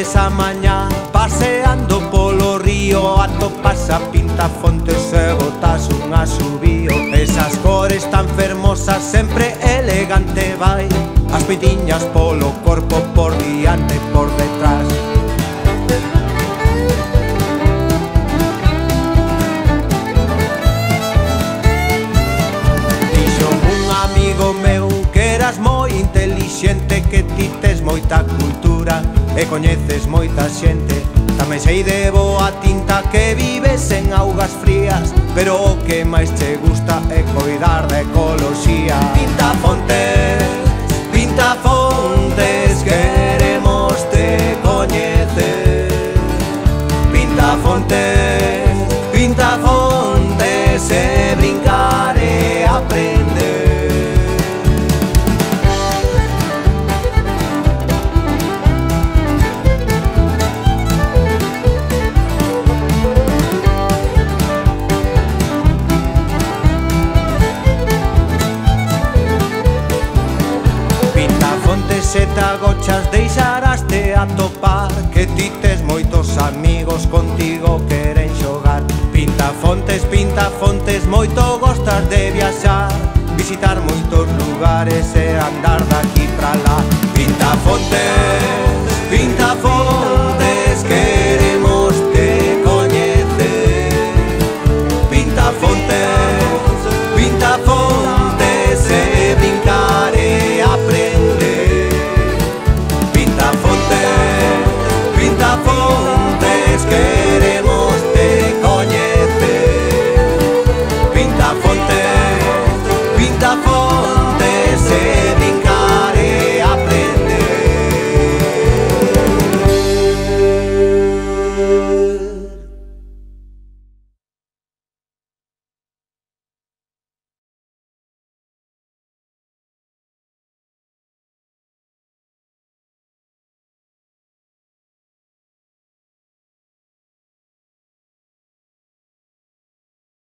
ves a mañá paseando polo río, atopas a Pintafontes e botas un asubío. Esas cores tan fermosas sempre elegante vai, as peitiñas polo corpo, por diante e por detrás. Dixome un amigo meu que eras moi intelixente, que ti tes moita cultura e coñeces moita xente. Tamén sei de boa tinta que vives en augas frías, pero o que máis te gusta é coidar da ecoloxía. Pintafontes, Pintafontes, queremos te coñecer. Pintafontes, Pintafontes, e brincar e aprender. Se te agochas deixaraste atopar que ti tes moitos amigos contigo queren xogar. Pintafontes, Pintafontes, moito gostas de viaxar, visitar moitos lugares e andar daqui pra lá. Pintafontes,